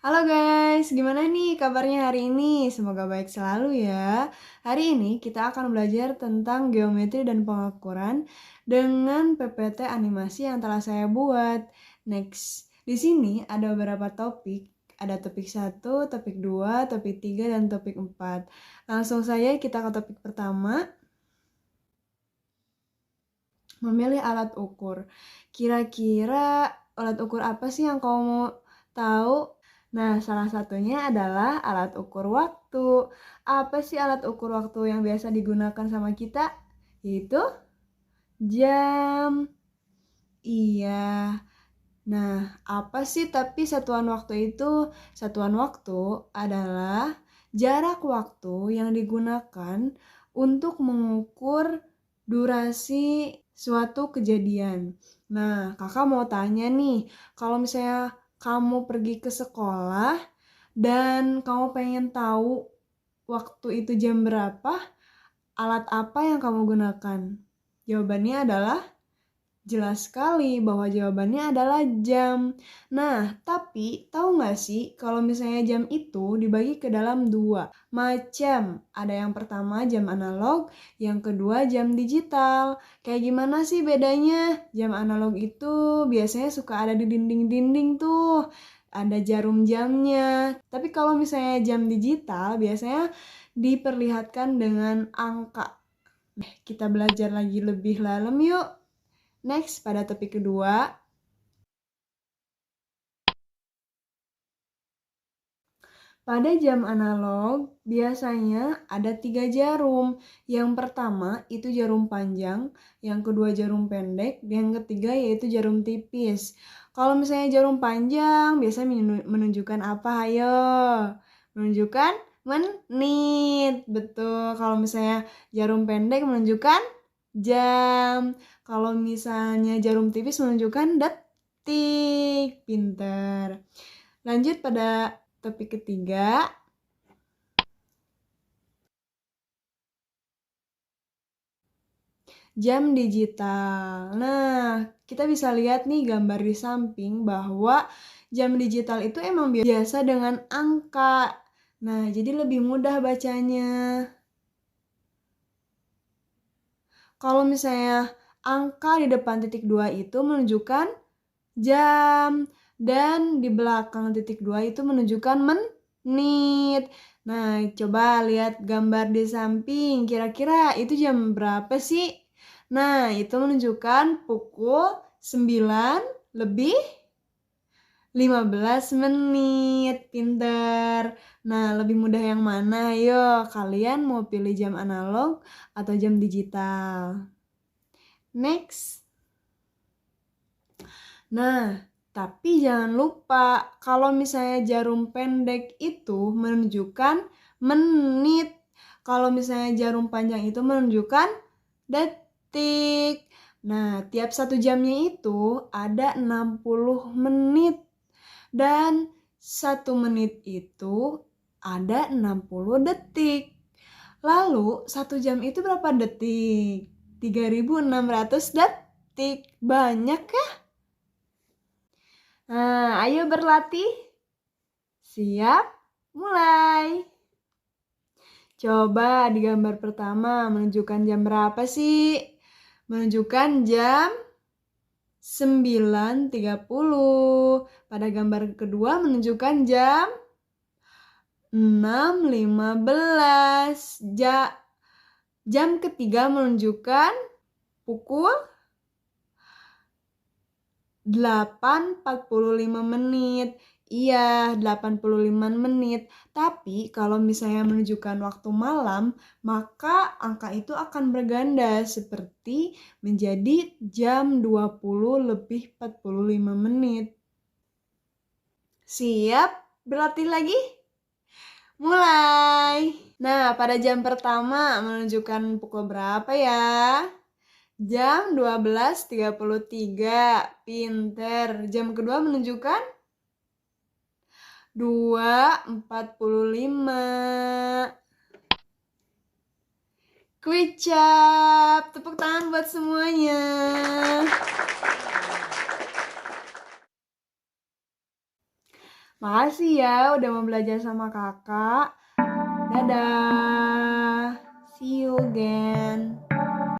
Halo guys, gimana nih kabarnya hari ini? Semoga baik selalu ya. Hari ini kita akan belajar tentang geometri dan pengukuran dengan PPT animasi yang telah saya buat. Next, di sini ada beberapa topik. Ada topik 1, topik 2, topik 3, dan topik 4. Langsung saja kita ke topik pertama. Memilih alat ukur. Kira-kira alat ukur apa sih yang kamu mau tahu? Nah, salah satunya adalah alat ukur waktu. Apa sih alat ukur waktu yang biasa digunakan sama kita? Yaitu jam. Iya. Nah, apa sih tapi satuan waktu itu? Satuan waktu adalah jarak waktu yang digunakan untuk mengukur durasi suatu kejadian. Nah, kakak mau tanya nih, kalau misalnya kamu pergi ke sekolah dan kamu pengen tahu waktu itu jam berapa, alat apa yang kamu gunakan? Jawabannya adalah jelas sekali bahwa jawabannya adalah jam. Nah, tapi tahu nggak sih kalau misalnya jam itu dibagi ke dalam dua macam. Ada yang pertama jam analog, yang kedua jam digital. Kayak gimana sih bedanya? Jam analog itu biasanya suka ada di dinding-dinding tuh. Ada jarum jamnya. Tapi kalau misalnya jam digital biasanya diperlihatkan dengan angka. Kita belajar lagi lebih dalam yuk. Next, pada topik kedua, pada jam analog biasanya ada 3 jarum. Yang pertama itu jarum panjang, yang kedua jarum pendek, yang ketiga yaitu jarum tipis. Kalau misalnya jarum panjang biasanya menunjukkan apa? Ayo, menunjukkan menit. Betul. Kalau misalnya jarum pendek menunjukkan jam. Kalau misalnya jarum tipis menunjukkan detik. Pinter. Lanjut pada topik ketiga. Jam digital. Nah, kita bisa lihat nih gambar di samping bahwa jam digital itu emang biasa dengan angka. Nah, jadi lebih mudah bacanya. Kalau misalnya angka di depan titik 2 itu menunjukkan jam, dan di belakang titik 2 itu menunjukkan menit. Nah, coba lihat gambar di samping. Kira-kira itu jam berapa sih? Nah, itu menunjukkan pukul 9 lebih 15 menit. Pinter. Nah, lebih mudah yang mana? Ayo, kalian mau pilih jam analog atau jam digital? Next. Nah, tapi jangan lupa kalau misalnya jarum pendek itu menunjukkan menit. Kalau misalnya jarum panjang itu menunjukkan detik. Nah, tiap 1 jamnya itu ada 60 menit. Dan 1 menit itu ada 60 detik. Lalu 1 jam itu berapa detik? 3.600 detik. Banyak ya? Nah, ayo berlatih. Siap? Mulai. Coba di gambar pertama menunjukkan jam berapa sih? Menunjukkan jam 9.30. Pada gambar kedua menunjukkan jam 6.15. Jam ketiga menunjukkan pukul 8.45 menit. Iya, 85 menit. Tapi kalau misalnya menunjukkan waktu malam, maka angka itu akan berganda seperti menjadi jam 20 lebih 45 menit. Siap? Berlatih lagi? Mulai! Nah, pada jam pertama menunjukkan pukul berapa ya? Jam 12.33. Pinter. Jam kedua menunjukkan 2.45. Great job. Tepuk tangan buat semuanya. Makasih ya udah mau belajar sama kakak. Dadah. See you again.